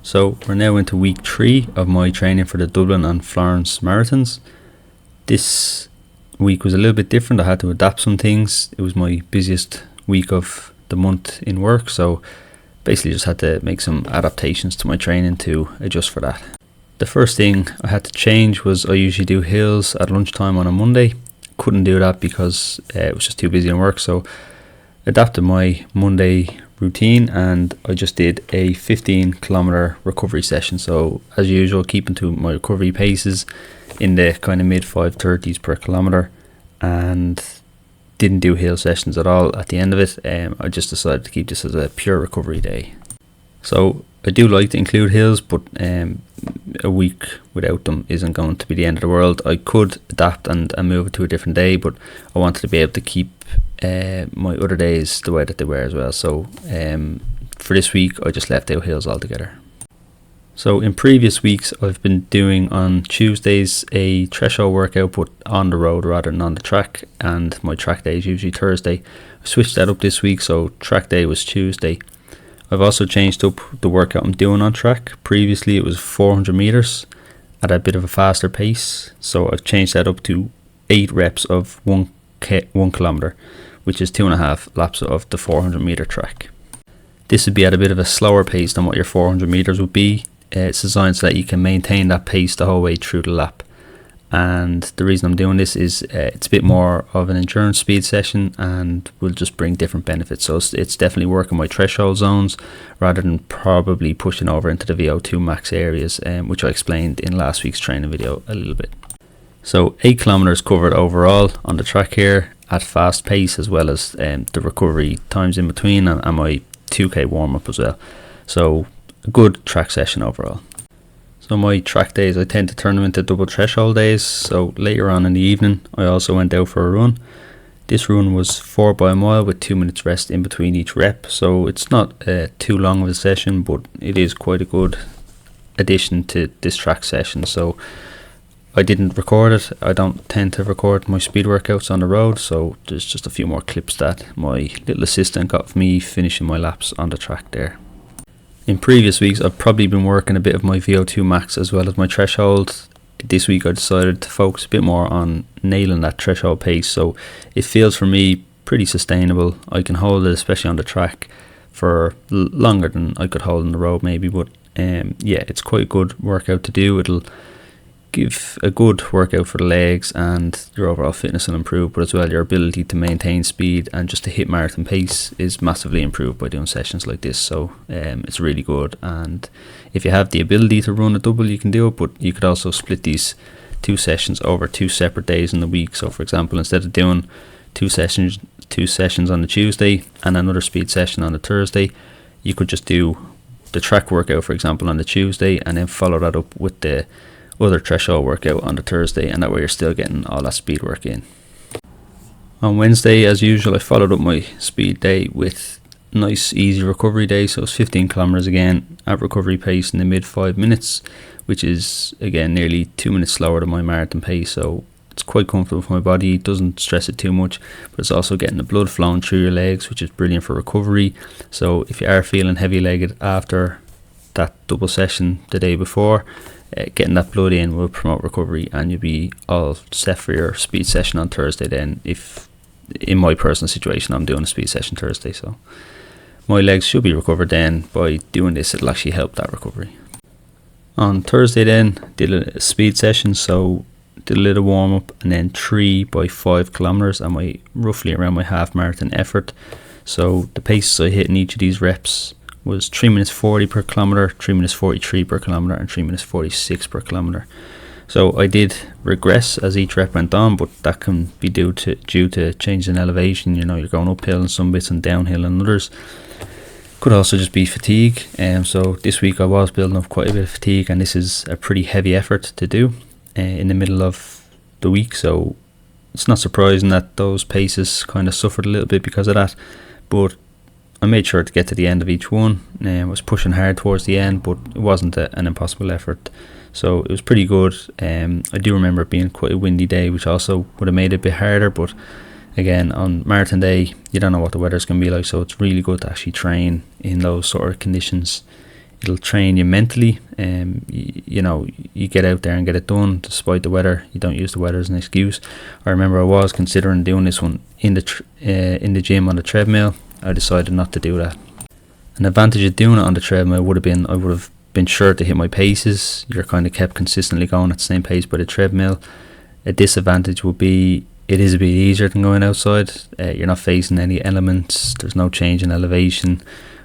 So we're now into week 3 of my training for the Dublin and Florence marathons. This week was a little bit different. I had to adapt some things. It was my busiest week of the month in work, so basically just had to make some adaptations to my training to adjust for that. The first thing I had to change was I usually do hills at lunchtime on a Monday. Couldn't do that because it was just too busy in work, so adapted my Monday routine and I just did a 15-kilometer recovery session. So as usual, keeping to my recovery paces in the kind of mid 5:30s per kilometer, and didn't do hill sessions at all at the end of it. I just decided to keep this as a pure recovery day. So I do like to include hills, but a week without them isn't going to be the end of the world. I could adapt and move it to a different day, but I wanted to be able to keep my other days the way that they were as well. So for this week I just left out hills altogether. So in previous weeks I've been doing on Tuesdays a threshold workout, but on the road rather than on the track, and my track day is usually Thursday. I switched that up this week, so track day was Tuesday. I've also changed up the workout I'm doing on track. Previously it was 400 meters at a bit of a faster pace, so I've changed that up to 8 reps of 1 kilometer, which is 2.5 laps of the 400 meter track. This would be at a bit of a slower pace than what your 400 meters would be. It's designed so that you can maintain that pace the whole way through the lap. And the reason I'm doing this is it's a bit more of an endurance speed session and will just bring different benefits. So it's definitely working my threshold zones rather than probably pushing over into the VO2 max areas, which I explained in last week's training video a little bit. So 8 kilometers covered overall on the track here at fast pace, as well as the recovery times in between and my 2k warm up as well. So a good track session overall. So my track days, I tend to turn them into double threshold days. So later on in the evening I also went out for a run. This run was 4 by a mile with 2 minutes rest in between each rep. So it's not too long of a session, but it is quite a good addition to this track session. So I didn't record it. I don't tend to record my speed workouts on the road, so there's just a few more clips that my little assistant got of me finishing my laps on the track there. In previous weeks I've probably been working a bit of my VO2 max as well as my threshold. This week I decided to focus a bit more on nailing that threshold pace, so it feels for me pretty sustainable. I can hold it, especially on the track, for longer than I could hold on the road maybe, but yeah, it's quite a good workout to do. It'll give a good workout for the legs and your overall fitness will improve, but as well your ability to maintain speed and just to hit marathon pace is massively improved by doing sessions like this. So it's really good, and if you have the ability to run a double you can do it, but you could also split these 2 sessions over 2 separate days in the week. So for example, instead of doing 2 sessions on the Tuesday and another speed session on the Thursday, you could just do the track workout for example on the Tuesday and then follow that up with the other threshold workout on the Thursday, and that way you're still getting all that speed work in. On Wednesday, as usual, I followed up my speed day with nice easy recovery day. So it's 15 kilometers again at recovery pace in the mid 5 minutes, which is again nearly 2 minutes slower than my marathon pace. So it's quite comfortable for my body, it doesn't stress it too much, but it's also getting the blood flowing through your legs, which is brilliant for recovery. So if you are feeling heavy legged after that double session the day before, getting that blood in will promote recovery and you'll be all set for your speed session on Thursday then, if in my personal situation I'm doing a speed session Thursday. So my legs should be recovered then. By doing this it'll actually help that recovery. On Thursday then did a speed session, so did a little warm up and then 3 by 5 kilometers and my roughly around my half marathon effort. So the paces I hit in each of these reps was 3 minutes 40 per kilometer, 3 minutes 43 per kilometer and 3 minutes 46 per kilometer. So I did regress as each rep went on, but that can be due to change in elevation. You know, you're going uphill in some bits and downhill in others. Could also just be fatigue. So this week I was building up quite a bit of fatigue, and this is a pretty heavy effort to do in the middle of the week. So it's not surprising that those paces kind of suffered a little bit because of that. But I made sure to get to the end of each one. I was pushing hard towards the end, but it wasn't an impossible effort. So it was pretty good. I do remember it being quite a windy day, which also would have made it a bit harder. But again, on marathon day, you don't know what the weather's going to be like. So it's really good to actually train in those sort of conditions It'll train you mentally. You get out there and get it done despite the weather. You don't use the weather as an excuse. I remember I was considering doing this one in the gym on the treadmill. I decided not to do that. An advantage of doing it on the treadmill would have been I would have been sure to hit my paces. You're kind of kept consistently going at the same pace by the treadmill. A disadvantage would be it is a bit easier than going outside. You're not facing any elements. There's no change in elevation,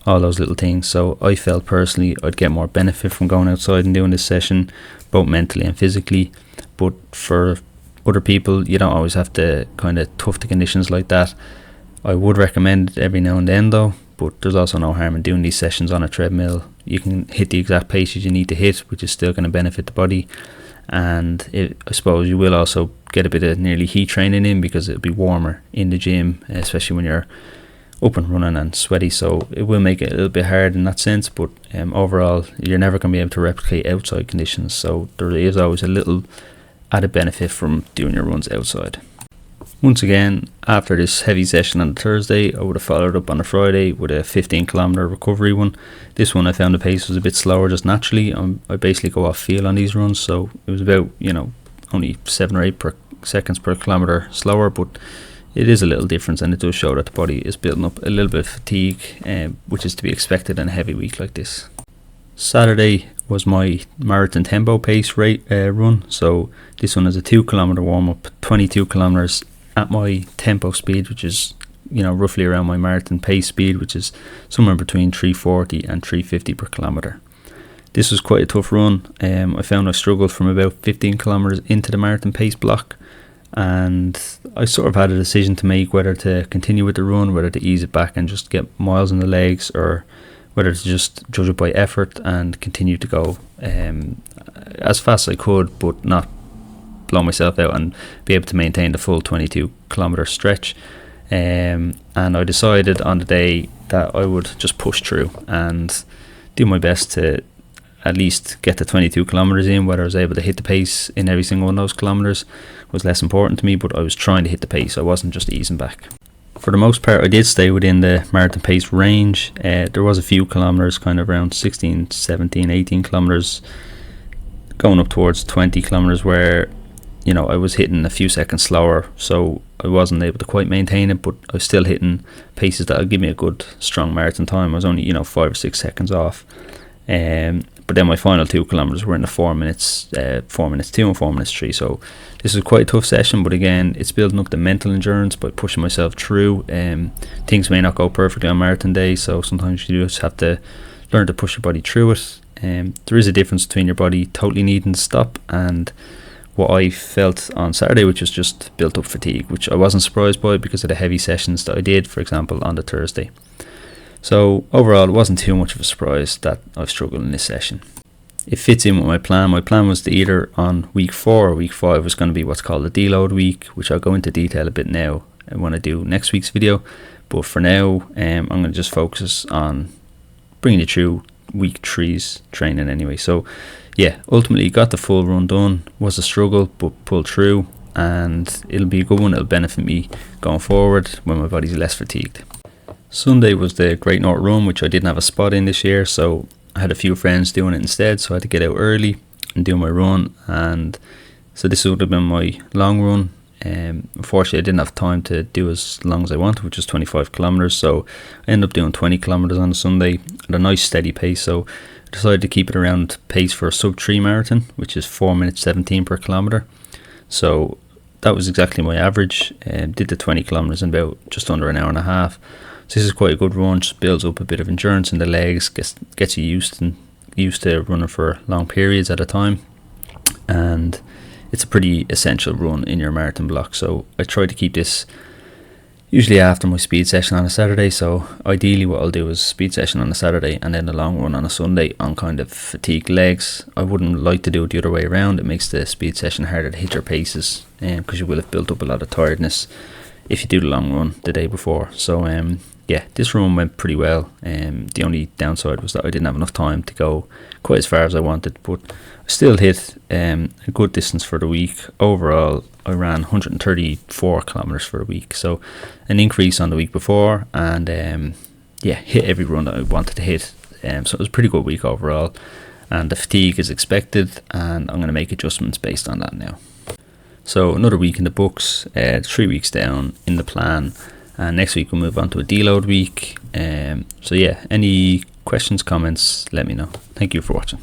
all those little things. So I felt personally I'd get more benefit from going outside and doing this session, both mentally and physically. But for other people, you don't always have to kind of tough the conditions like that. I would recommend it every now and then though, but there's also no harm in doing these sessions on a treadmill. You can hit the exact paces you need to hit, which is still going to benefit the body. And I suppose you will also get a bit of nearly heat training in, because it'll be warmer in the gym, especially when you're up and running and sweaty. So it will make it a little bit hard in that sense, but overall you're never going to be able to replicate outside conditions. So there is always a little added benefit from doing your runs outside. Once again, after this heavy session on the Thursday, I would have followed up on a Friday with a 15km recovery one. This one I found the pace was a bit slower just naturally. I basically go off feel on these runs, so it was about only 7 or 8 seconds per kilometre slower, but it is a little difference, and it does show that the body is building up a little bit of fatigue, which is to be expected in a heavy week like this. Saturday was my marathon tempo pace run, so this one is a 2km warm up, 22 kilometers at my tempo speed, which is roughly around my marathon pace speed, which is somewhere between 340 and 350 per kilometre. This was quite a tough run. I found I struggled from about 15 kilometres into the marathon pace block, and I sort of had a decision to make whether to continue with the run, whether to ease it back and just get miles in the legs, or whether to just judge it by effort and continue to go as fast as I could, but not blow myself out and be able to maintain the full 22km stretch. And I decided on the day that I would just push through and do my best to at least get the 22 kilometers in. Whether I was able to hit the pace in every single one of those kilometers was less important to me, but I was trying to hit the pace. I wasn't just easing back. For the most part, I did stay within the marathon pace range. There was a few kilometers, kind of around 16, 17, 18 kilometers, going up towards 20 kilometers, where I was hitting a few seconds slower, so I wasn't able to quite maintain it, but I was still hitting paces that would give me a good strong marathon time. I was only 5 or 6 seconds off. But then my final 2 kilometers were in the 4 minutes 2 and 4 minutes 3. So this is quite a tough session, but again, it's building up the mental endurance by pushing myself through. Things may not go perfectly on marathon day, so sometimes you just have to learn to push your body through it. There is a difference between your body totally needing to stop and what I felt on Saturday, which was just built up fatigue, which I wasn't surprised by because of the heavy sessions that I did, for example, on the Thursday. So overall, it wasn't too much of a surprise that I've struggled in this session. It fits in with my plan. My plan was to either on week 4 or week 5 was going to be what's called a deload week, which I'll go into detail a bit now when I do next week's video. But for now, I'm going to just focus on bringing you through week 3's training anyway. So yeah, ultimately got the full run done. Was a struggle, but pulled through, and it'll be a good one. It'll benefit me going forward when my body's less fatigued. Sunday was the Great North Run, which I didn't have a spot in this year, so I had a few friends doing it instead, so I had to get out early and do my run. And so this would have been my long run. Unfortunately, I didn't have time to do as long as I wanted, which was 25 kilometers, so I ended up doing 20 kilometers on a Sunday at a nice steady pace. So I decided to keep it around pace for a Sub-3 marathon, which is 4 minutes 17 per kilometer. So that was exactly my average. Did the 20 kilometers in about just under an hour and a half. So this is quite a good run. Just builds up a bit of endurance in the legs, gets you used to running for long periods at a time, and it's a pretty essential run in your marathon block. So I try to keep this usually after my speed session on a Saturday. So ideally what I'll do is speed session on a Saturday and then a long run on a Sunday on kind of fatigued legs. I wouldn't like to do it the other way around. It makes the speed session harder to hit your paces, because you will have built up a lot of tiredness if you do the long run the day before. So yeah, this run went pretty well. The only downside was that I didn't have enough time to go quite as far as I wanted, but I still hit a good distance for the week. Overall, I ran 134 kilometers for the week, so an increase on the week before, and yeah, hit every run that I wanted to hit. So it was a pretty good week overall, and the fatigue is expected, and I'm going to make adjustments based on that now. So another week in the books, 3 weeks down in the plan, and next week we'll move on to a deload week. So yeah, any questions, comments, let me know. Thank you for watching.